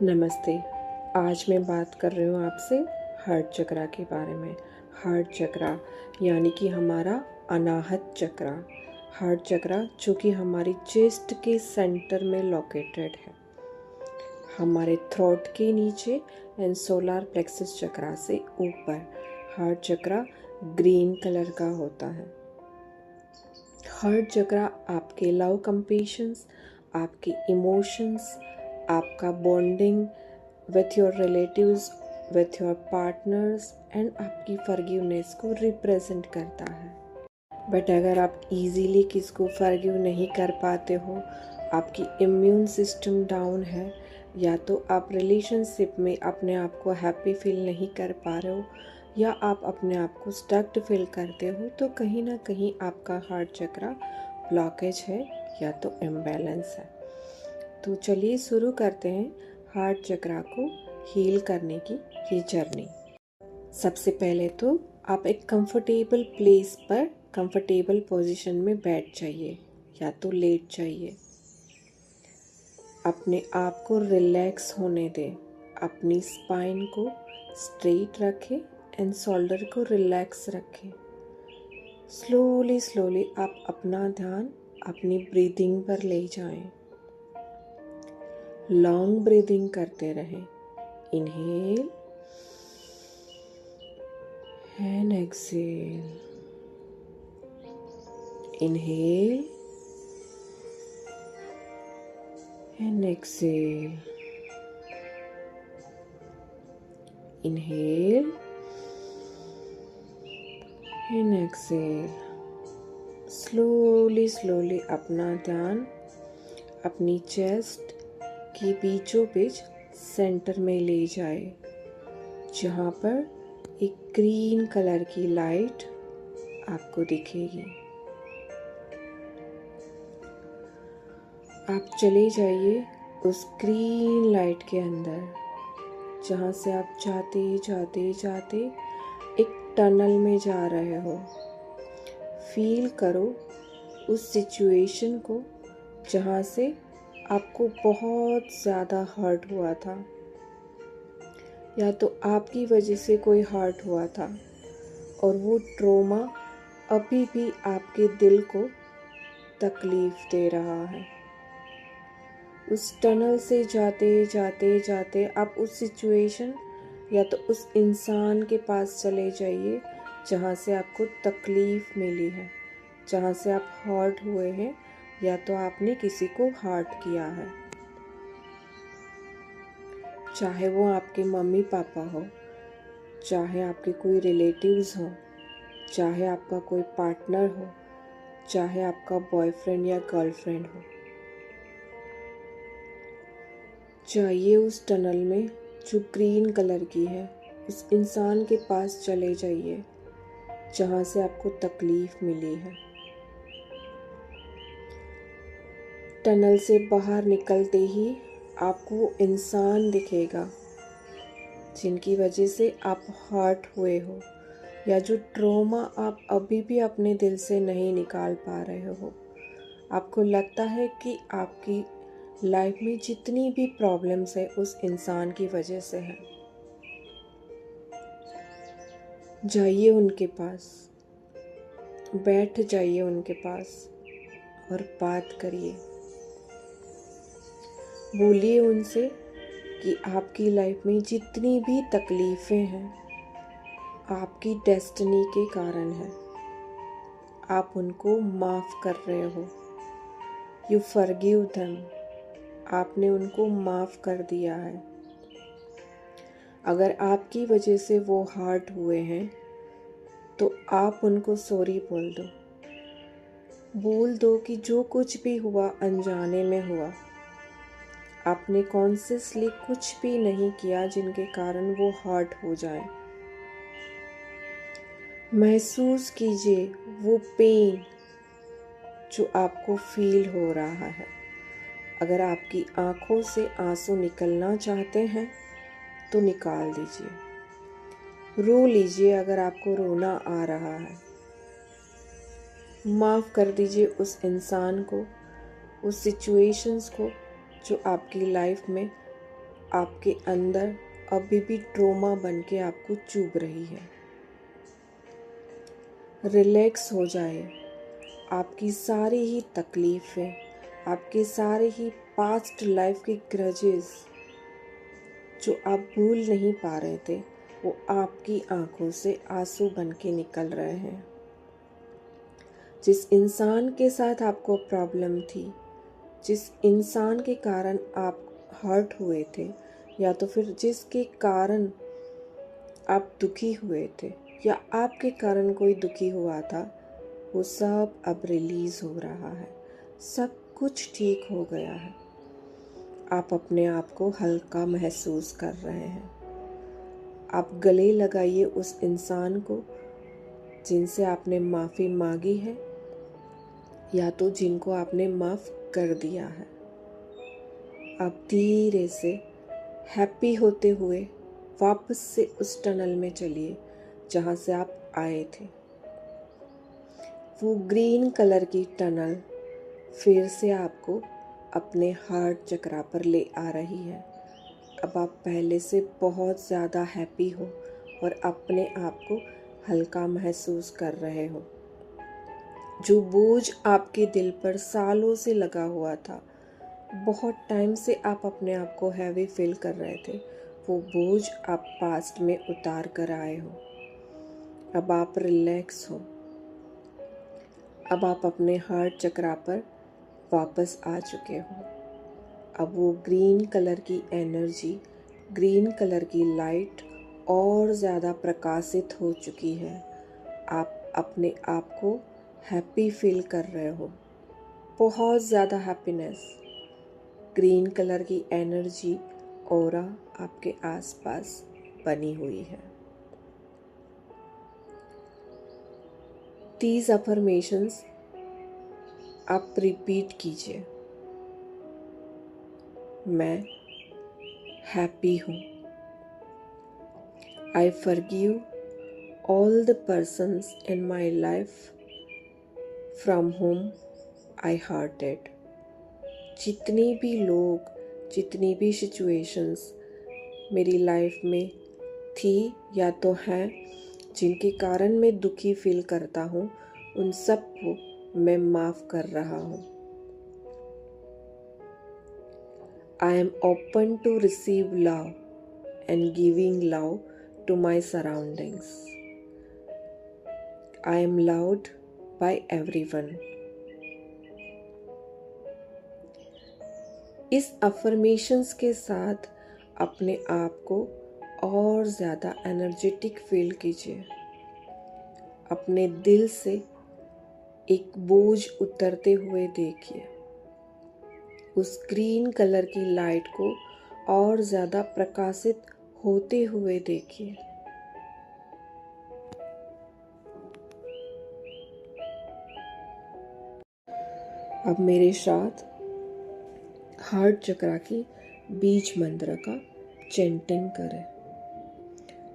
नमस्ते। आज मैं बात कर रही हूँ आपसे हार्ट चक्रा के बारे में। हार्ट चक्रा यानी कि हमारा अनाहत चक्रा। हार्ट चक्रा जो कि हमारी चेस्ट के सेंटर में लोकेटेड है, हमारे थ्रोट के नीचे एंड सोलर प्लेक्सस चक्रा से ऊपर। हार्ट चक्रा ग्रीन कलर का होता है। हार्ट चक्रा आपके लव कंपेशंस, आपके इमोशंस, आपका bonding with your relatives, with your partners and आपकी फॉरगिवनेस को रिप्रेजेंट करता है। बट अगर आप इजीली किसको फॉरगिव नहीं कर पाते हो, आपकी इम्यून सिस्टम डाउन है, या तो आप रिलेशनशिप में अपने आप को हैप्पी फील नहीं कर पा रहे हो, या आप अपने आप को स्टक्ड फील करते हो, तो कहीं ना कहीं आपका हार्ट चक्रा ब्लॉकेज है या तो इम्बैलेंस है। तो चलिए शुरू करते हैं हार्ट चक्रा को हील करने की ये जर्नी। सबसे पहले तो आप एक कंफर्टेबल प्लेस पर कंफर्टेबल पोजीशन में बैठ जाइए या तो लेट जाइए। अपने आप को रिलैक्स होने दें। अपनी स्पाइन को स्ट्रेट रखें एंड शोल्डर को रिलैक्स रखें। स्लोली स्लोली आप अपना ध्यान अपनी ब्रीदिंग पर ले जाएं। लॉन्ग ब्रीदिंग करते रहें। Inhale and exhale. Inhale and exhale. Inhale and exhale. slowly slowly अपना ध्यान अपनी चेस्ट की बीचों बीच सेंटर में ले जाए, जहाँ पर एक ग्रीन कलर की लाइट आपको दिखेगी। आप चले जाइए उस ग्रीन लाइट के अंदर, जहाँ से आप जाते जाते जाते एक टनल में जा रहे हो। फील करो उस सिचुएशन को जहाँ से आपको बहुत ज़्यादा हर्ट हुआ था, या तो आपकी वजह से कोई हर्ट हुआ था और वो ट्रॉमा अभी भी आपके दिल को तकलीफ़ दे रहा है। उस टनल से जाते जाते जाते आप उस सिचुएशन या तो उस इंसान के पास चले जाइए जहाँ से आपको तकलीफ़ मिली है, जहाँ से आप हर्ट हुए हैं, या तो आपने किसी को हर्ट किया है। चाहे वो आपके मम्मी पापा हो, चाहे आपके कोई रिलेटिव्स हो, चाहे आपका कोई पार्टनर हो, चाहे आपका बॉयफ्रेंड या गर्लफ्रेंड हो। जाइए उस टनल में जो ग्रीन कलर की है, उस इंसान के पास चले जाइए जहाँ से आपको तकलीफ़ मिली है। टनल से बाहर निकलते ही आपको वो इंसान दिखेगा जिनकी वजह से आप हर्ट हुए हो, या जो ट्रॉमा आप अभी भी अपने दिल से नहीं निकाल पा रहे हो। आपको लगता है कि आपकी लाइफ में जितनी भी प्रॉब्लम्स है उस इंसान की वजह से है। जाइए उनके पास, बैठ जाइए उनके पास और बात करिए। बोलिए उनसे कि आपकी लाइफ में जितनी भी तकलीफ़ें हैं आपकी डेस्टिनी के कारण है। आप उनको माफ़ कर रहे हो। You forgive them. आपने उनको माफ़ कर दिया है। अगर आपकी वजह से वो हर्ट हुए हैं तो आप उनको सॉरी बोल दो। बोल दो कि जो कुछ भी हुआ अनजाने में हुआ। आपने कॉन्शियसली कुछ भी नहीं किया जिनके कारण वो हर्ट हो जाए। महसूस कीजिए वो पेन जो आपको फील हो रहा है। अगर आपकी आंखों से आंसू निकलना चाहते हैं तो निकाल दीजिए। रो लीजिए अगर आपको रोना आ रहा है। माफ़ कर दीजिए उस इंसान को, उस सिचुएशंस को जो आपकी लाइफ में आपके अंदर अभी भी ट्रॉमा बन के आपको चुभ रही है। रिलैक्स हो जाए। आपकी सारी ही तकलीफ़ें, आपके सारे ही पास्ट लाइफ के ग्रजेस जो आप भूल नहीं पा रहे थे, वो आपकी आंखों से आंसू बन के निकल रहे हैं। जिस इंसान के साथ आपको प्रॉब्लम थी, जिस इंसान के कारण आप हर्ट हुए थे, या तो फिर जिसके कारण आप दुखी हुए थे या आपके कारण कोई दुखी हुआ था, वो सब अब रिलीज़ हो रहा है। सब कुछ ठीक हो गया है। आप अपने आप को हल्का महसूस कर रहे हैं। आप गले लगाइए उस इंसान को जिनसे आपने माफ़ी मांगी है या तो जिनको आपने माफ़ कर दिया है। आप धीरे से हैप्पी होते हुए वापस से उस टनल में चलिए जहाँ से आप आए थे। वो ग्रीन कलर की टनल फिर से आपको अपने हार्ट चक्रा पर ले आ रही है। अब आप पहले से बहुत ज़्यादा हैप्पी हो और अपने आप को हल्का महसूस कर रहे हो। जो बोझ आपके दिल पर सालों से लगा हुआ था, बहुत टाइम से आप अपने आप को हैवी फील कर रहे थे, वो बोझ आप पास्ट में उतार कर आए हो। अब आप रिलैक्स हो। अब आप अपने हार्ट चक्रा पर वापस आ चुके हो। अब वो ग्रीन कलर की एनर्जी, ग्रीन कलर की लाइट और ज़्यादा प्रकाशित हो चुकी है। आप अपने आप को हैप्पी फील कर रहे हो, बहुत ज़्यादा हैप्पीनेस। ग्रीन कलर की एनर्जी ऑरा आपके आसपास बनी हुई है। These affirmations आप रिपीट कीजिए। मैं हैप्पी हूँ। I forgive all the persons in my life from whom I hurted। जितने भी लोग, जितनी भी सिचुएशंस मेरी लाइफ में थी या तो हैं, जिनके कारण मैं दुखी फील करता हूँ, उन सब को मैं माफ़ कर रहा हूँ। I am open to receive love and giving love to my surroundings। I am loved by everyone। इस अफर्मेशंस के साथ अपने आप को और ज़्यादा एनर्जेटिक फील कीजिए। अपने दिल से एक बोझ उतरते हुए देखिए। उस ग्रीन कलर की लाइट को और ज़्यादा प्रकाशित होते हुए देखिए। अब मेरे साथ हार्ट चक्रा की बीज मंत्र का चैंटिंग करें।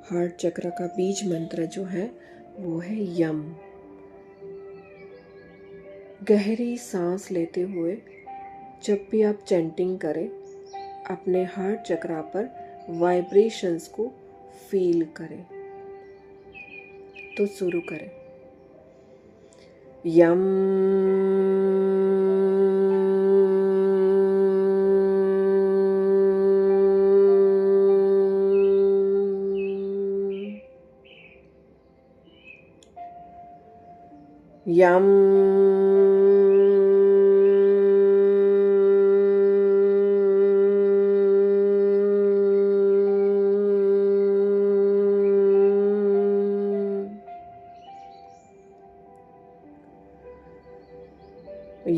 हार्ट चक्र का बीज मंत्र जो है वो है यम। गहरी सांस लेते हुए जब भी आप चैंटिंग करें, अपने हार्ट चक्रा पर वाइब्रेशंस को फील करें। तो शुरू करें। यम यम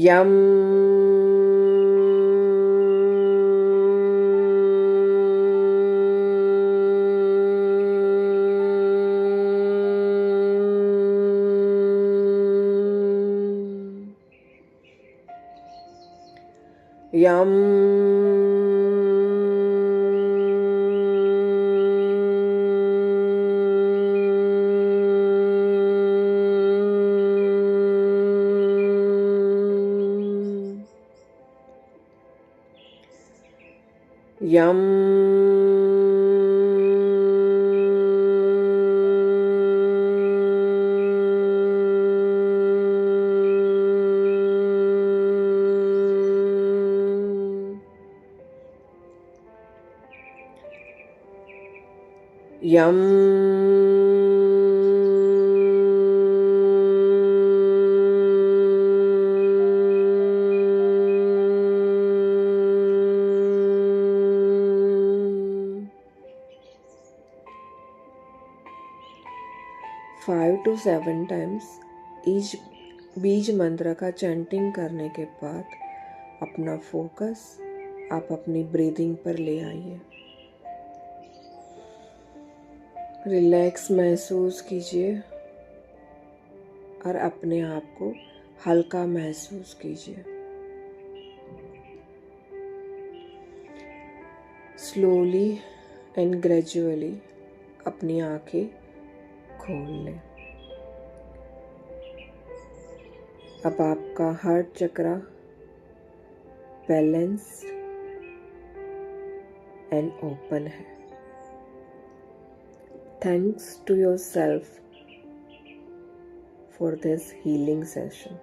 यम यम यम यम फाइव to 7 टाइम्स ईच बीज मंत्र का चैंटिंग करने के बाद अपना फोकस आप अपनी ब्रीदिंग पर ले आइए। रिलैक्स महसूस कीजिए और अपने आप को हल्का महसूस कीजिए। स्लोली एंड ग्रेजुअली अपनी आंखें खोल लें। अब आपका heart chakra balance and open है। Thanks to yourself for this healing session.